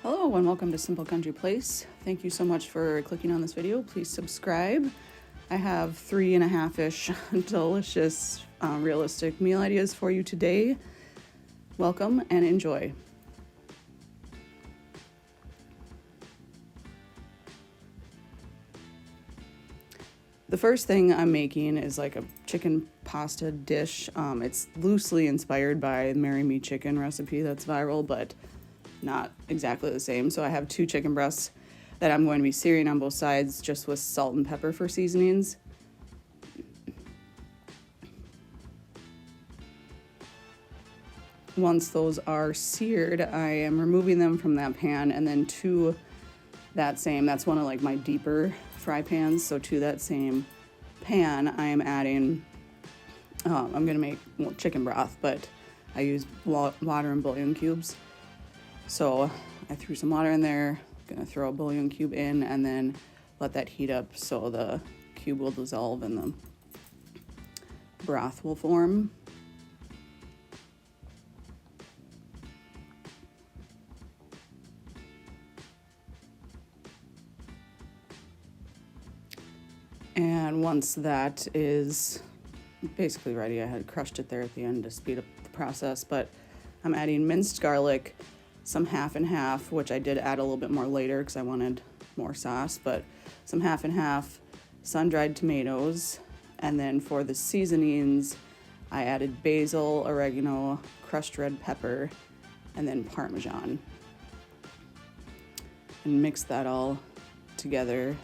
Hello and welcome to Simple Country Place. Thank you so much for clicking on this video. Please subscribe. I have 3.5-ish delicious, realistic meal ideas for you today. Welcome and enjoy. The first thing I'm making is like a chicken pasta dish. It's loosely inspired by Marry Me Chicken recipe that's viral, but not exactly the same. So I have 2 chicken breasts that I'm going to be searing on both sides just with salt and pepper for seasonings. Once those are seared, I am removing them from that pan, and then to that's one of like my deeper fry pans. So to that same pan, I am adding, I'm gonna make chicken broth, but I use water and bouillon cubes. So I threw some water in there, gonna throw a bouillon cube in, and then let that heat up so the cube will dissolve and the broth will form. And once that is basically ready, I had crushed it there at the end to speed up the process, but I'm adding minced garlic, some half and half, which I did add a little bit more later because I wanted more sauce, but some half and half sun-dried tomatoes. And then for the seasonings, I added basil, oregano, crushed red pepper, and then Parmesan. And mix that all together.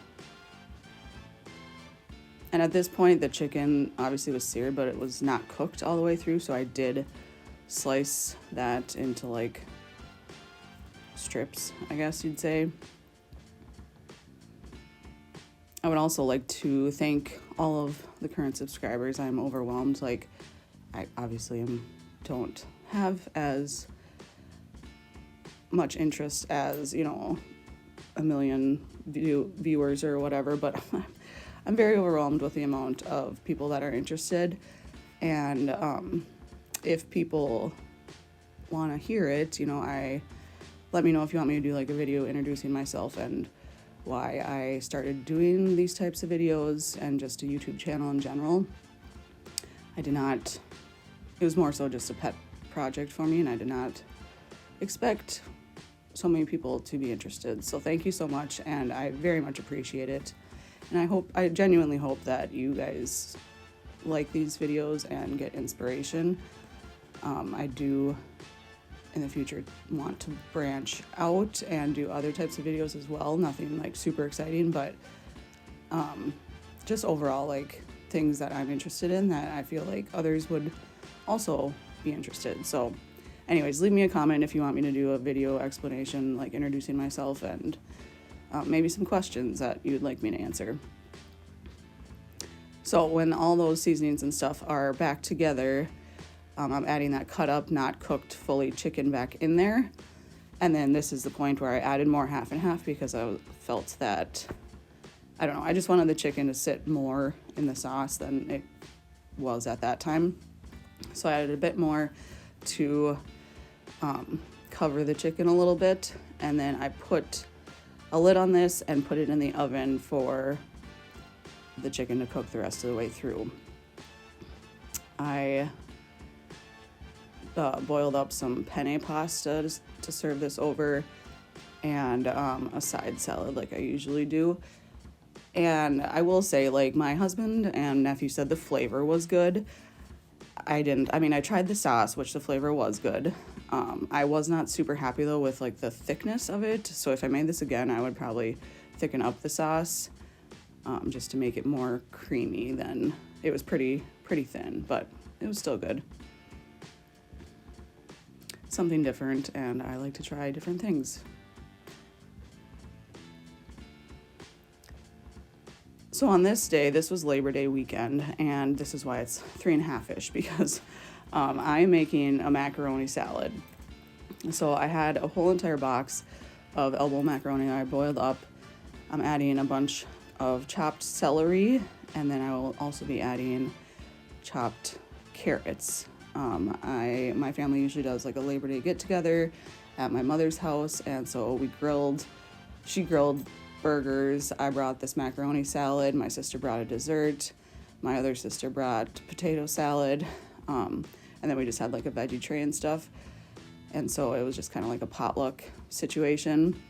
And at this point, the chicken obviously was seared, but it was not cooked all the way through, so I did slice that into like strips, I guess you'd say. I would also like to thank all of the current subscribers. I'm overwhelmed. Like, I obviously don't have as much interest as, a million viewers or whatever, but I'm very overwhelmed with the amount of people that are interested. And if people want to hear it, let me know if you want me to do like a video introducing myself and why I started doing these types of videos and just a YouTube channel in general. It was more so just a pet project for me, and I did not expect so many people to be interested. So thank you so much, and I very much appreciate it. And I genuinely hope that you guys like these videos and get inspiration. I do in the future want to branch out and do other types of videos as well. Nothing like super exciting, but just overall like things that I'm interested in that I feel like others would also be interested. So anyways, leave me a comment if you want me to do a video explanation, like introducing myself, and maybe some questions that you'd like me to answer. So when all those seasonings and stuff are back together, I'm adding that cut up, not cooked fully chicken back in there. And then this is the point where I added more half and half because I felt that, I don't know, I just wanted the chicken to sit more in the sauce than it was at that time. So I added a bit more to cover the chicken a little bit. And then I put a lid on this and put it in the oven for the chicken to cook the rest of the way through. I boiled up some penne pasta to serve this over, and a side salad like I usually do. And I will say, like, my husband and nephew said the flavor was good. I tried the sauce, which the flavor was good. I was not super happy though with like the thickness of it. So if I made this again, I would probably thicken up the sauce just to make it more creamy. Then it was pretty thin, but it was still good. Something different, and I like to try different things. So on this day, this was Labor Day weekend, and this is why it's 3.5-ish, because I am making a macaroni salad. So I had a whole entire box of elbow macaroni I boiled up. I'm adding a bunch of chopped celery, and then I will also be adding chopped carrots. My family usually does like a Labor Day get together at my mother's house, and so she grilled burgers. I brought this macaroni salad. My sister brought a dessert. My other sister brought potato salad. And then we just had like a veggie tray and stuff. And so it was just kind of like a potluck situation.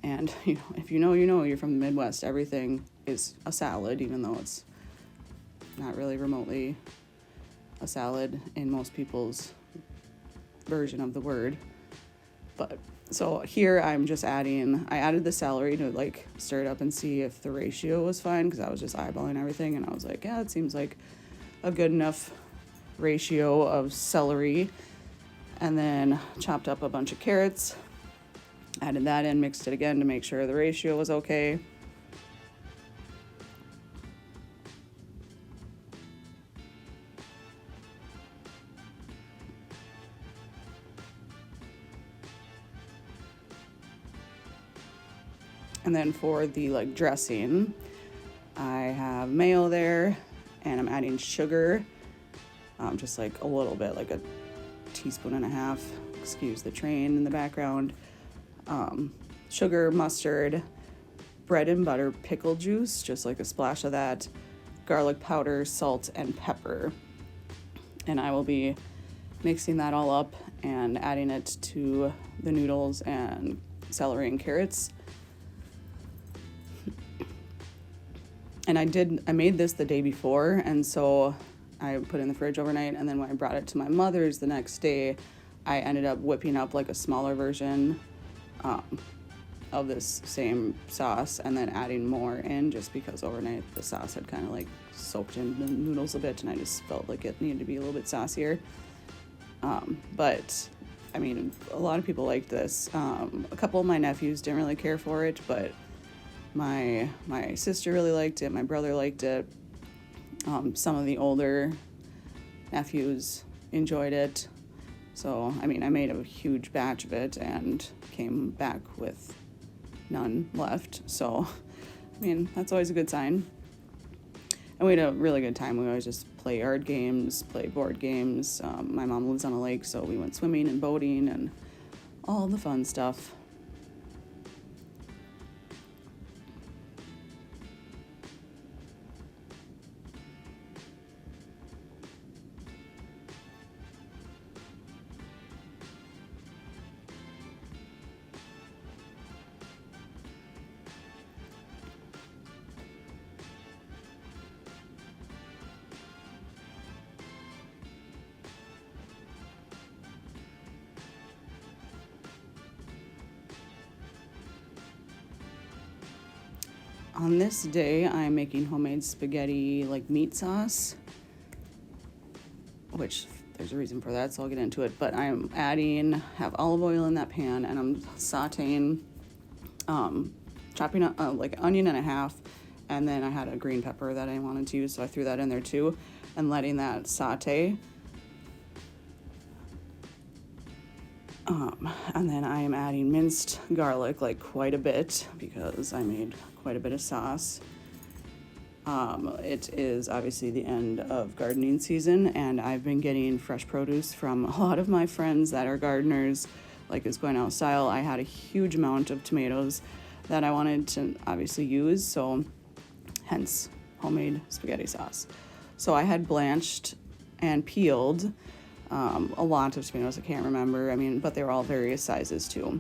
And, if you know, you're from the Midwest, everything is a salad, even though it's not really remotely a salad in most people's version of the word. But so here I added the celery to like stir it up and see if the ratio was fine, because I was just eyeballing everything and I was like, yeah, it seems like a good enough ratio of celery. And then chopped up a bunch of carrots, added that in, mixed it again to make sure the ratio was okay. And then for the like dressing, I have mayo there, and I'm adding sugar, just like a little bit, like a teaspoon and a half. Excuse the train in the background. Sugar, mustard, bread and butter, pickle juice, just like a splash of that, garlic powder, salt, and pepper. And I will be mixing that all up and adding it to the noodles and celery and carrots. And I made this the day before, and so I put it in the fridge overnight, and then when I brought it to my mother's the next day, I ended up whipping up like a smaller version of this same sauce, and then adding more in, just because overnight the sauce had kind of like soaked in the noodles a bit, and I just felt like it needed to be a little bit saucier. But I mean, a lot of people liked this. A couple of my nephews didn't really care for it, but my sister really liked it. My brother liked it. Some of the older nephews enjoyed it. So, I mean, I made a huge batch of it and came back with none left. So, I mean, that's always a good sign. And we had a really good time. We always just play yard games, play board games. My mom lives on a lake, so we went swimming and boating and all the fun stuff. On this day, I'm making homemade spaghetti, like meat sauce, which there's a reason for that, so I'll get into it. But I'm have olive oil in that pan, and I'm sauteing, chopping up like an onion and a half, and then I had a green pepper that I wanted to use, so I threw that in there too, and letting that saute. And then I am adding minced garlic, like quite a bit, because I made quite a bit of sauce. It is obviously the end of gardening season, and I've been getting fresh produce from a lot of my friends that are gardeners, like It's Going Out Style. I had a huge amount of tomatoes that I wanted to obviously use, so hence homemade spaghetti sauce. So I had blanched and peeled a lot of tomatoes, I can't remember, but they were all various sizes too.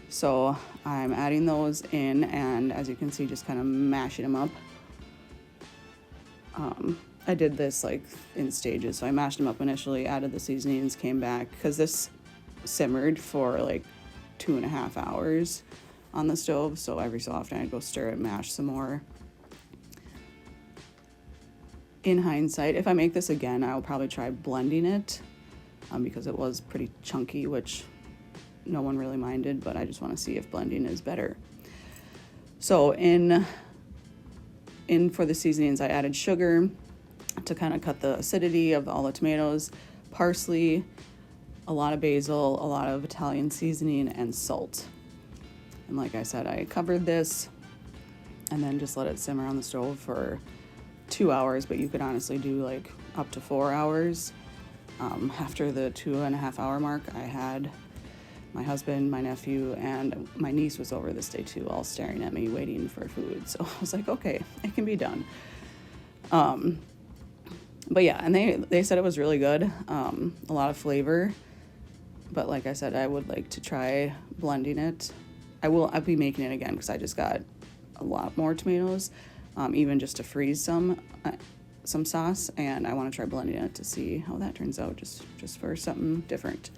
So I'm adding those in, and as you can see, just kind of mashing them up. I did this like in stages, so I mashed them up initially, added the seasonings, came back, because this simmered for like 2.5 hours on the stove, so every so often I'd go stir it, mash some more. In hindsight, if I make this again, I'll probably try blending it, because it was pretty chunky, which no one really minded, but I just want to see if blending is better. So in for the seasonings, I added sugar to kind of cut the acidity of all the tomatoes, parsley, a lot of basil, a lot of Italian seasoning, and salt. And like I said, I covered this and then just let it simmer on the stove for 2 hours, but you could honestly do like up to 4 hours. After the 2.5 hour mark, I had my husband, my nephew, and my niece was over this day too, all staring at me, waiting for food. So I was like, okay, it can be done. But yeah, and they said it was really good, a lot of flavor. But like I said, I would like to try blending it. I'll be making it again because I just got a lot more tomatoes, even just to freeze some sauce, and I want to try blending it to see how that turns out, just for something different.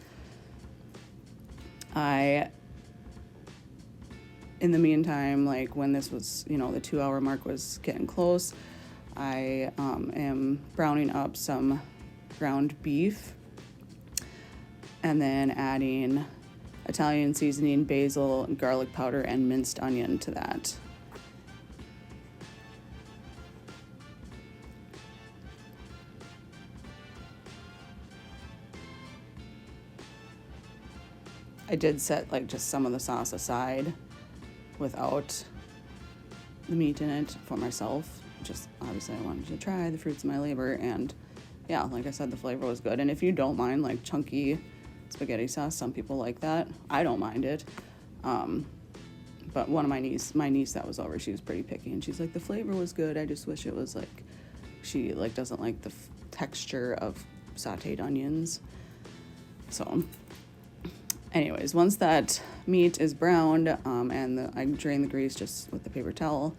In the meantime, like when this was, the 2-hour mark was getting close, I am browning up some ground beef and then adding Italian seasoning, basil, garlic powder, and minced onion to that. I did set like just some of the sauce aside without the meat in it for myself. Just obviously I wanted to try the fruits of my labor, and yeah, like I said, the flavor was good. And if you don't mind like chunky spaghetti sauce, some people like that. I don't mind it. But one of my niece that was over, she was pretty picky, and she's like, the flavor was good. I just wish it was like, she like doesn't like the texture of sauteed onions. So anyways, once that meat is browned, and I drain the grease just with the paper towel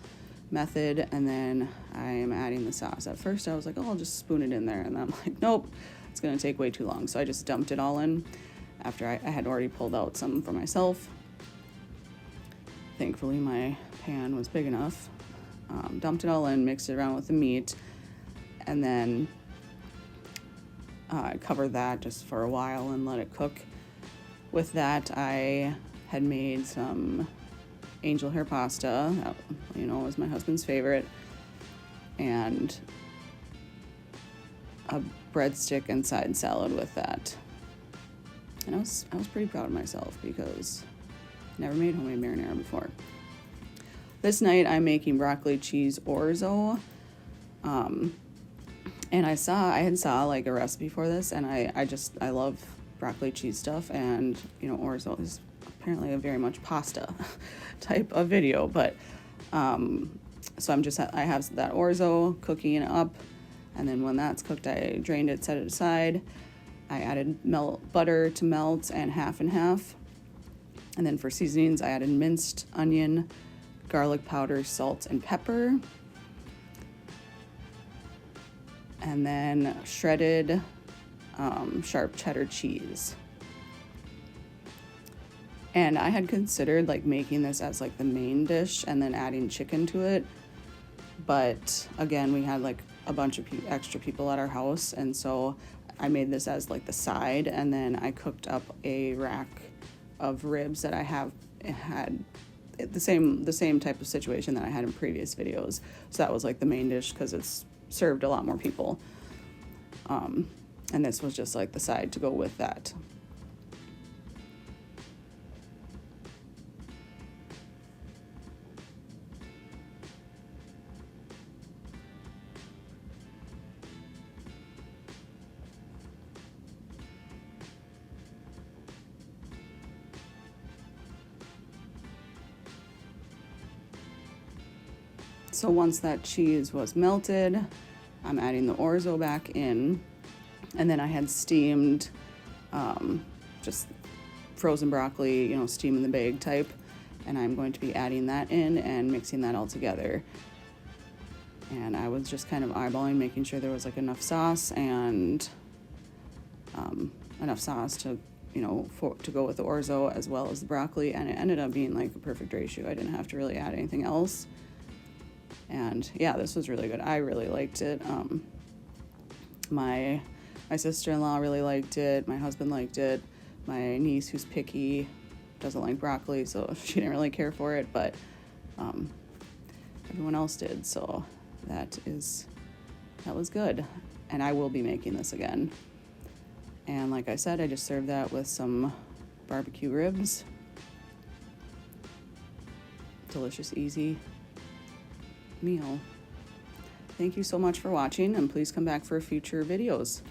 method, and then I'm adding the sauce. At first I was like, oh, I'll just spoon it in there, and I'm like, nope, it's gonna take way too long. So I just dumped it all in after I had already pulled out some for myself. Thankfully my pan was big enough. Dumped it all in, mixed it around with the meat, and then covered that just for a while and let it cook. With that, I had made some angel hair pasta, that, was my husband's favorite, and a breadstick and side salad with that. And I was pretty proud of myself because I never made homemade marinara before. This night I'm making broccoli cheese orzo. And I had saw like a recipe for this, and I love broccoli cheese stuff, and orzo is apparently a very much pasta type of video, but so I have that orzo cooking up, and then when that's cooked, I drained it, set it aside. I added butter to melt and half and half, and then for seasonings I added minced onion, garlic powder, salt, and pepper, and then shredded sharp cheddar cheese. And I had considered like making this as like the main dish and then adding chicken to it, but again, we had like a bunch of extra people at our house, and so I made this as like the side, and then I cooked up a rack of ribs that I had the same type of situation that I had in previous videos. So that was like the main dish because it's served a lot more people. And this was just like the side to go with that. So once that cheese was melted, I'm adding the orzo back in, and then I had steamed just frozen broccoli, steam in the bag type, and I'm going to be adding that in and mixing that all together. And I was just kind of eyeballing, making sure there was like enough sauce and enough sauce to go with the orzo as well as the broccoli, and it ended up being like a perfect ratio. I didn't have to really add anything else. And yeah, this was really good. I really liked it. My sister-in-law really liked it. My husband liked it. My niece, who's picky, doesn't like broccoli, so she didn't really care for it, but everyone else did. So that was good. And I will be making this again. And like I said, I just served that with some barbecue ribs. Delicious, easy meal. Thank you so much for watching, and please come back for future videos.